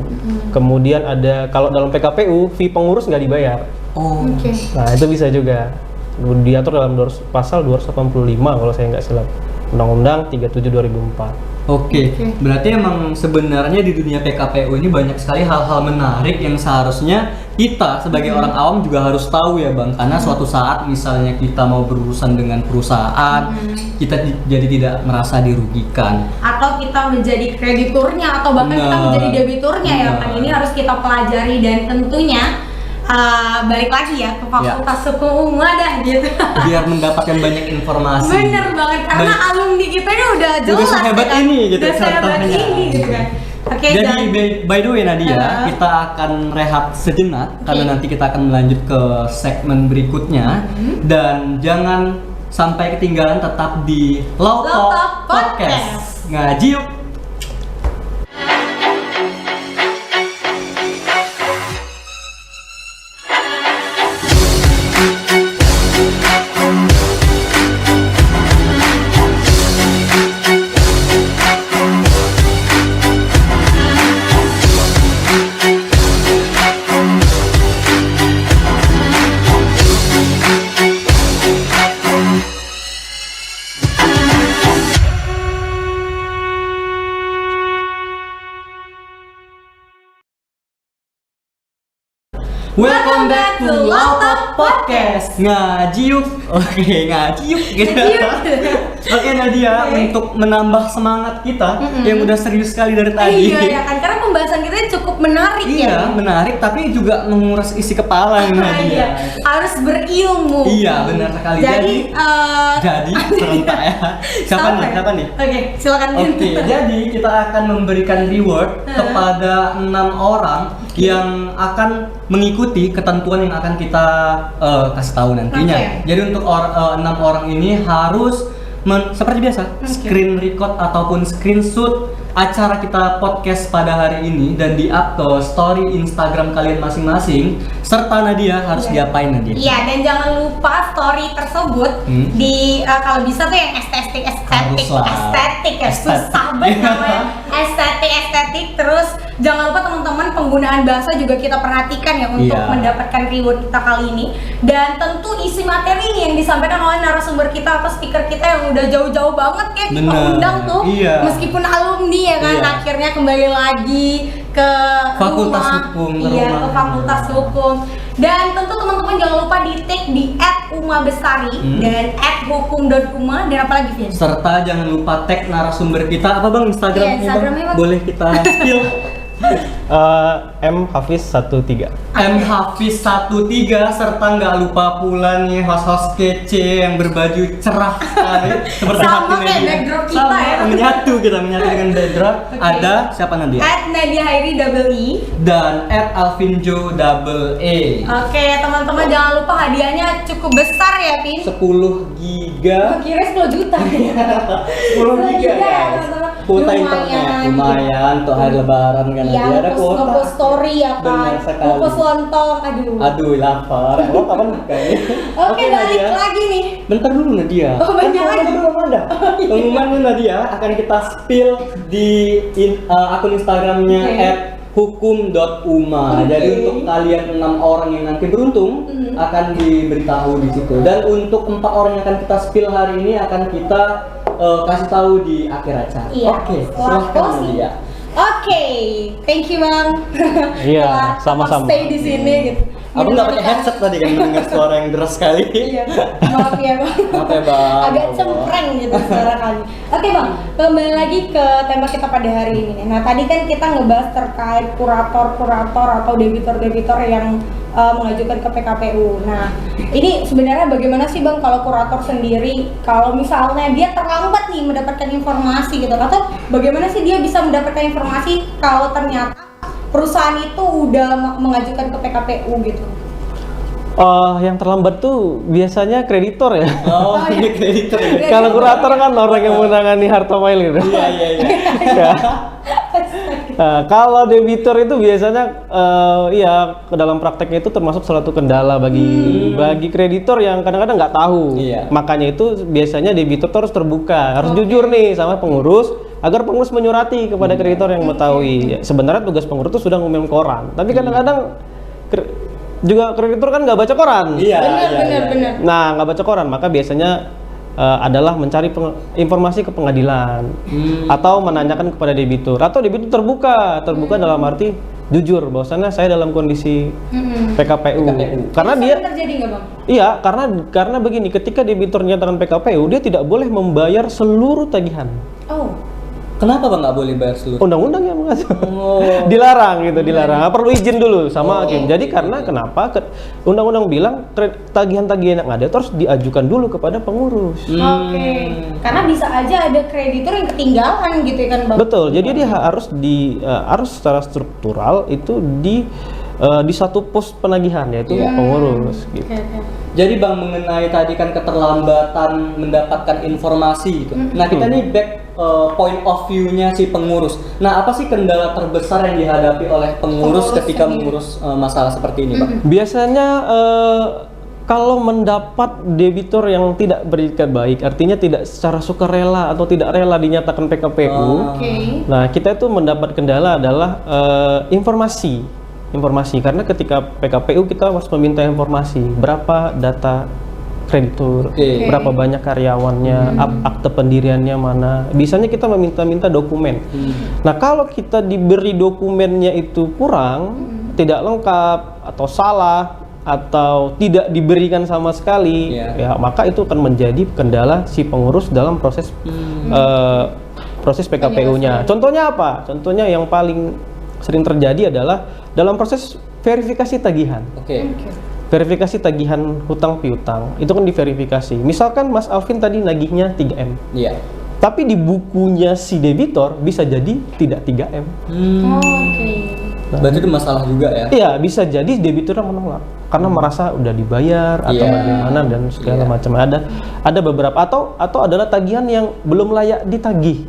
kemudian ada, kalau dalam PKPU fee pengurus nggak dibayar. Oh. Oke. Nah, itu bisa juga diatur dalam pasal 285 kalau saya nggak silap, Undang-Undang 37 2004. Oke, berarti emang sebenarnya di dunia PKPU ini banyak sekali hal-hal menarik yang seharusnya kita sebagai orang awam juga harus tahu ya Bang. Karena suatu saat misalnya kita mau berurusan dengan perusahaan, kita jadi tidak merasa dirugikan. Atau kita menjadi krediturnya atau bahkan kita Benar. menjadi debiturnya ya kan, ini harus kita pelajari dan tentunya balik lagi ya ke Fakultas Hukum dah gitu. Biar mendapatkan banyak informasi. Bener banget, karena Baik. alumni kita ini udah jelas Udah sehebat ya kan? ini gitu Udah sehebat contohnya. ini gitu kan. Oke, Jadi dan by the way Nadia, kita akan rehat sejenak karena nanti kita akan melanjut ke segmen berikutnya, dan jangan sampai ketinggalan, tetap di Law Talk Talk Podcast. Ngaji yuk. Welcome back to Law Talk Podcast. Ngaji yuk. Oke, ngaji yuk gitu. Ngaji yuk. Oke Nadia, untuk menambah semangat kita yang udah serius sekali dari tadi. Iya ya kan, karena pembahasan kita cukup menarik ya. Iya, menarik tapi juga menguras isi kepala Iya, Nadia. harus berilmu. Iya, benar sekali. Jadi serentak ya. Siapa nih? Oke, silakan. Oke, jadi kita akan memberikan reward kepada 6 orang yang akan mengikuti ketentuan yang akan kita kasih tahu nantinya. Oke. Jadi untuk 6 orang ini harus seperti biasa screen record ataupun screenshot acara kita podcast pada hari ini dan di-up ke story Instagram kalian masing-masing, serta Nadia harus diapain Nadia? Iya, dan jangan lupa story tersebut di kalau bisa tuh yang estetik ya, susah banget namanya. Estetik, terus jangan lupa teman-teman penggunaan bahasa juga kita perhatikan ya untuk mendapatkan reward kita kali ini. Dan tentu isi materi ini yang disampaikan oleh narasumber kita atau speaker kita yang udah jauh-jauh banget kayak kita undang tuh, meskipun alumni ya kan, akhirnya kembali lagi ke Fakultas rumah. Hukum, Iya, ke Fakultas Hukum. Dan tentu teman-teman jangan lupa di tag di @umabestari dan @hukum.uma dan apalagi Vin? Serta jangan lupa tag narasumber kita apa Bang Instagramnya? Iya, Instagramnya, Bang. Boleh kita spill. M Hafiz 13. M Hafiz 13 serta nggak lupa pula nih host-host kece yang berbaju cerah sekali seperti Sama hati kayak Nadia. backdrop kita Sama, ya. menyatu dengan backdrop. Ada siapa Nadia? @Nadia Hairi _E Dan @alvinjo _E. Oke, teman-teman jangan lupa hadiahnya cukup besar ya, Pin. 10 giga. Kira 10 juta ya. 10 giga ya, guys. teman-teman. Kuota internet lumayan untuk hari lebaran kan Iya, Nadia ada kuota. ngepost story ya kan. Benar sekali. Ngepost lontong, Aduh lapar. Lo kapan buka ya? Oke, balik Nadia. lagi nih. Bentar dulu Nadia. Oh, banyak Kan lagi. belum ada. Pengumuman Nadia akan kita spill di akun Instagramnya @hukum.uma. Jadi untuk kalian 6 orang yang nanti beruntung akan diberitahu di situ. Dan untuk 4 orang yang akan kita spill hari ini akan kita kasih tahu di akhir acara. Iya. Oke, Setelah silahkan closing. Nadia. Oke, thank you Bang. Iya, Telah sama-sama. stay di sini gitu. Aku nggak pakai headset tadi kan mendengar suara yang deras sekali. Iya, maaf ya Bang. Maaf ya, Bang. Agak cempreng gitu suara kali. Oke Bang, kembali lagi ke tema kita pada hari ini. Nah tadi kan kita ngebahas terkait kurator atau debitor yang mengajukan ke PKPU. Nah ini sebenarnya bagaimana sih Bang kalau kurator sendiri, kalau misalnya dia terlambat nih mendapatkan informasi gitu, atau bagaimana sih dia bisa mendapatkan informasi kalau ternyata perusahaan itu udah mengajukan ke PKPU gitu? Yang terlambat tuh biasanya kreditor ya. Oh, ini kreditor ya. Kalau kurator kan orang yang menangani harta mail gitu. Iya. Ya. Nah, kalau debitur itu biasanya dalam prakteknya itu termasuk suatu kendala bagi kreditor yang kadang-kadang nggak tahu. Iya. Makanya itu biasanya debitur harus terbuka, harus jujur nih sama pengurus agar pengurus menyurati kepada kreditor yang mengetahui. Ya, sebenarnya tugas pengurus itu sudah ngumum koran, tapi kadang-kadang juga kreditor kan nggak baca koran. Iya. Benar. Nah, nggak baca koran, maka biasanya adalah mencari informasi ke pengadilan atau menanyakan kepada debitur, atau debitur terbuka dalam arti jujur bahwasannya saya dalam kondisi PKPU. Karena Itu dia terjadi nggak Bang? iya, karena begini, ketika debitur menyatakan PKPU, dia tidak boleh membayar seluruh tagihan. Oh. Kenapa Bang nggak boleh bayar seluruh? Undang-undang yang mengatur. Oh. Dilarang gitu, dilarang. Perlu izin dulu sama hakim. Jadi karena kenapa? Undang-undang bilang tagihan-tagihan yang ada itu harus diajukan dulu kepada pengurus. Oke. Karena bisa aja ada kreditur yang ketinggalan gitu ya kan Bang? Betul. Jadi dia harus secara struktural itu di satu pos penagihan, yaitu pengurus gitu. Oke. Jadi Bang, mengenai tadi kan keterlambatan mendapatkan informasi gitu. Nah kita nih back point of view-nya si pengurus. Nah apa sih kendala terbesar yang dihadapi oleh pengurus ketika mengurus masalah seperti ini Bang? Biasanya kalau mendapat debitur yang tidak beretikat baik, artinya tidak secara sukarela atau tidak rela dinyatakan PKPU. Oke. Nah kita itu mendapat kendala adalah informasi, karena ketika PKPU kita harus meminta informasi berapa data kreditur, berapa banyak karyawannya, akte pendiriannya mana. Biasanya kita meminta dokumen. Nah kalau kita diberi dokumennya itu kurang, tidak lengkap atau salah, atau tidak diberikan sama sekali, ya maka itu akan menjadi kendala si pengurus dalam proses proses PKPU-nya. Contohnya apa? Contohnya yang paling sering terjadi adalah dalam proses verifikasi tagihan. Verifikasi tagihan hutang piutang itu kan diverifikasi. Misalkan Mas Alvin tadi nagihnya 3M. Iya. Tapi di bukunya si debitor bisa jadi tidak 3M. Berarti itu masalah juga ya? Iya, bisa jadi debiturnya menolak karena merasa udah dibayar atau bagaimana dan segala macam. Ada beberapa atau adalah tagihan yang belum layak ditagih.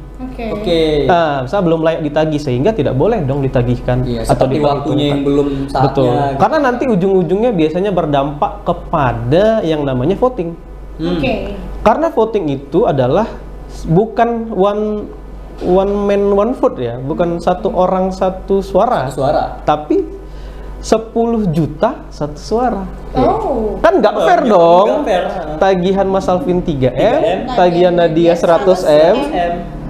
Nah, misalnya belum layak ditagih sehingga tidak boleh dong ditagihkan atau seperti waktunya yang belum saatnya. Betul. Karena nanti ujung-ujungnya biasanya berdampak kepada yang namanya voting. Karena voting itu adalah bukan one man one vote ya, bukan satu orang satu suara. Tapi 10 juta satu suara. Kan nggak fair dong. Tagihan Mas Alvin 3M, tagihan Nadia 100M.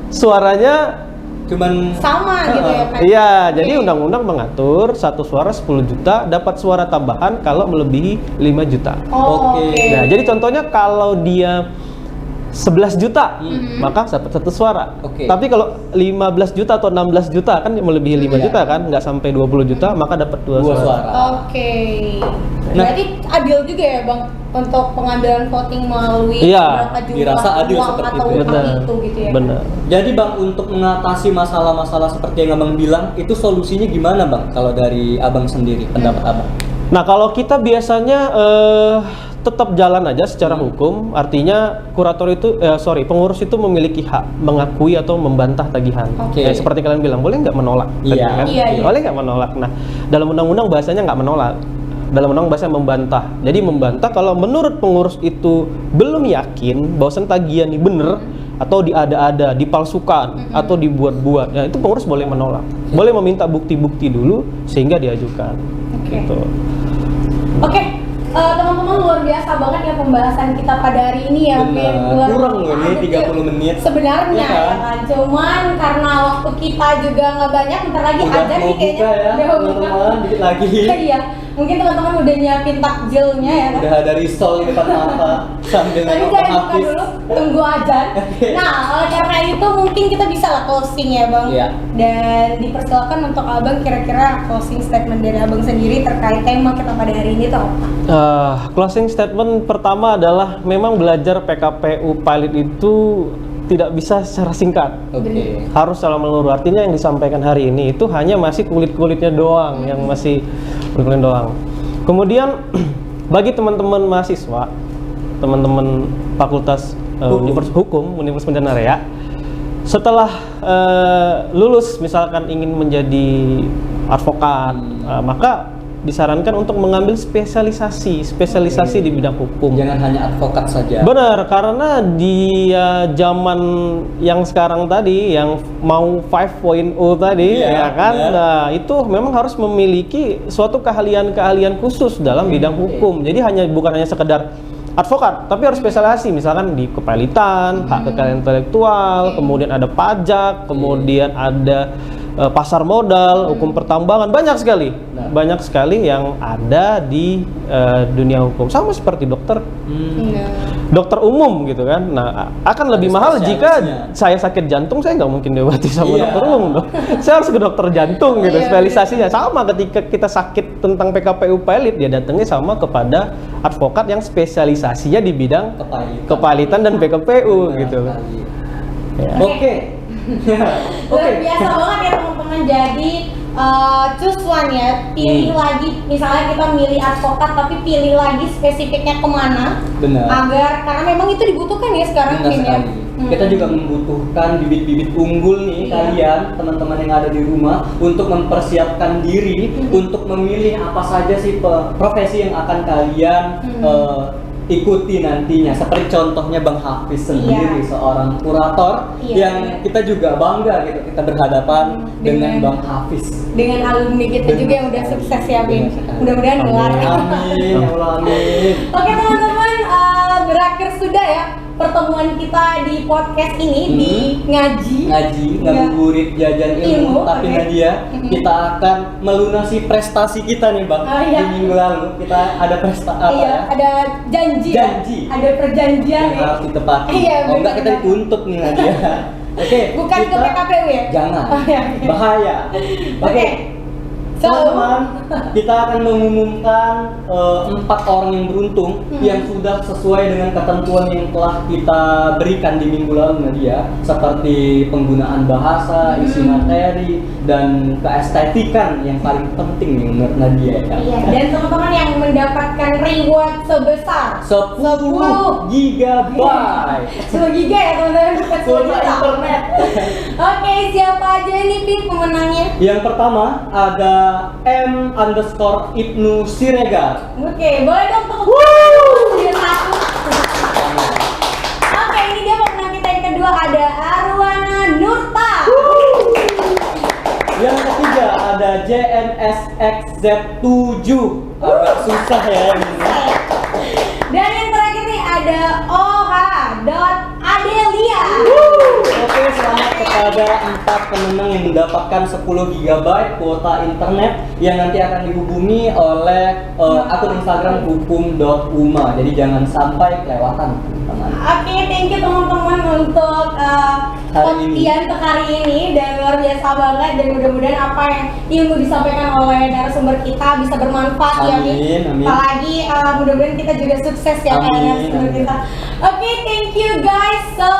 Suaranya cuman sama gitu ya kan? Iya, jadi undang-undang mengatur satu suara 10 juta dapat suara tambahan kalau melebihi 5 juta. Nah, jadi contohnya kalau dia 11 juta, maka dapat satu suara. Tapi kalau 15 juta atau 16 juta kan melebihi 5 juta kan, nggak sampai 20 juta, maka dapat 2 suara. Berarti adil juga ya Bang untuk pengambilan voting melalui berapa jumlah dirasa adil uang seperti atau itu. utang itu gitu ya. Benar. Jadi Bang, untuk mengatasi masalah-masalah seperti yang Abang bilang, itu solusinya gimana Bang? Kalau dari Abang sendiri, pendapat Abang? Nah, kalau kita biasanya tetap jalan aja secara hukum, artinya kurator itu, pengurus itu memiliki hak mengakui atau membantah tagihan. Seperti kalian bilang, boleh nggak menolak tagihan? Boleh nggak menolak? Nah, dalam undang-undang bahasanya nggak menolak. Dalam undang bahasa membantah. Jadi membantah kalau menurut pengurus itu belum yakin bahwasan tagihan ini benar atau diada-ada, dipalsukan atau dibuat-buat. Nah, itu pengurus boleh menolak. Boleh meminta bukti-bukti dulu sehingga diajukan. Gitu. Teman-teman, luar biasa banget ya pembahasan kita pada hari ini ya. Kurang loh ini 30 menit sebenarnya ya kan, cuman karena waktu kita juga nggak banyak, bentar lagi aja nih kayaknya teman-teman, dikit lagi. Iya, mungkin teman-teman udah nyiapin takjilnya ya kan? Udah ada risol di depan mata sambil tapi jangan buka dulu, tunggu aja. Nah, oleh karena itu mungkin kita bisa lah closing ya Bang. Dan dipersilakan untuk Abang kira-kira closing statement dari Abang sendiri terkait tema kita pada hari ini tuh apa? Closing statement pertama adalah memang belajar PKPU pilot itu tidak bisa secara singkat. Harus secara menyeluruh. Artinya yang disampaikan hari ini itu hanya masih kulit-kulitnya doang, yang masih kulit-kulit doang. Kemudian bagi teman-teman mahasiswa, teman-teman Fakultas Universitas Hukum, Universitas Medan Area, setelah lulus misalkan ingin menjadi advokat, maka disarankan untuk mengambil spesialisasi di bidang hukum. Jangan hanya advokat saja. Benar, karena di zaman yang sekarang tadi, yang mau 5.0 tadi, ya kan, nah itu memang harus memiliki suatu keahlian khusus dalam bidang hukum. Jadi bukan hanya sekedar advokat, tapi harus spesialisasi, misalkan di kepailitan, hak kekayaan intelektual, kemudian ada pajak, kemudian ada pasar modal, hukum pertambangan, banyak sekali yang ada di dunia hukum. Sama seperti dokter umum gitu kan. Nah, akan lebih mahal jika saya sakit jantung, saya nggak mungkin diobati sama dokter umum dong. Saya harus ke dokter jantung gitu, spesialisasinya. Sama ketika kita sakit tentang PKPU pilot, dia datangnya sama kepada advokat yang spesialisasinya di bidang kepailitan dan PKPU gitu. Luar biasa banget ya teman-teman. Jadi choose one ya, pilih lagi, misalnya kita milih advokat tapi pilih lagi spesifiknya kemana. Agar, karena memang itu dibutuhkan ya sekarang ya. Kita juga membutuhkan bibit-bibit unggul nih kalian, teman-teman yang ada di rumah, untuk mempersiapkan diri untuk memilih apa saja sih profesi yang akan kalian ikuti nantinya. Seperti contohnya Bang Hafiz sendiri, seorang kurator yang kita juga bangga gitu, kita berhadapan dengan Bang Hafiz, dengan alumni kita juga yang udah sukses ya Bin. Mudah-mudahan gelar. Amin. Oke teman-teman, berakhir sudah ya pertemuan kita di podcast ini di ngaji ngabuburit jajan ilmu, tapi oke. Nadia, kita akan melunasi prestasi kita nih Bang. Oh, iya. Di minggu lalu kita ada prestasi apa Iya, ya? ada janji, Janji. Ya? Ada perjanjian Yang ya. harus ditepati. Iya, Oh enggak, benar. kita dituntut nih Nadia. Oke. Bukan ke PKPU ya? Jangan. Oh, iya, oke. Bahaya. Oke. So, Teman-teman, kita akan mengumumkan 4 orang yang beruntung yang sudah sesuai dengan ketentuan yang telah kita berikan di minggu lalu Nadia, seperti penggunaan bahasa, isi materi, dan keestetikan yang paling penting nih menurut Nadia ya. iya, dan teman-teman yang mendapatkan reward sebesar 10 GB 10 giga ya teman-teman, bukan 10 Pulsa juta. internet. Oke, siapa aja nih Pip pemenangnya? Yang pertama ada M_Ibnu Siregar. Oke, boleh dong tepuk tangan dia satu. Oke, ini dia pemenang kita yang kedua, ada Arwana Nurta. Yang ketiga ada JNSXZ7. Agak susah ya yang ini. Dan yang terakhir nih ada Oha.Adelia. Oke, selamat kepada 4 pemenang yang mendapatkan 10 GB kuota internet yang nanti akan dihubungi oleh akun Instagram hukum.uma. Jadi jangan sampai kelewatan, teman-teman. Oke, thank you teman-teman untuk Hari ini. untuk hari ini, dan luar biasa banget, dan mudah-mudahan apa yang ilmu disampaikan oleh narasumber kita bisa bermanfaat ya Mi. Amin, amin. Apalagi mudah-mudahan kita juga sukses ya kayak Amin, narasumber amin. kita. Oke, thank you guys. So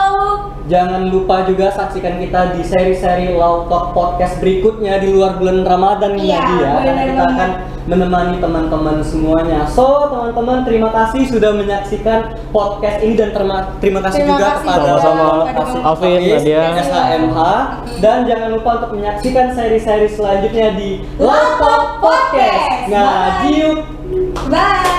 Jangan lupa juga saksikan kita di seri-seri Law Talk Podcast berikutnya di luar bulan Ramadan ini Iya, Nadia. benar Karena kita banget. akan menemani teman-teman semuanya. So, teman-teman, terima kasih sudah menyaksikan podcast ini, dan terima kasih Terima juga kasih kepada juga Sama-sama. kepada Bang Alvin, Hafiz, Nadia. SHMH, dan jangan lupa untuk menyaksikan seri-seri selanjutnya di Law Talk Podcast. Ngaji yuk. Bye.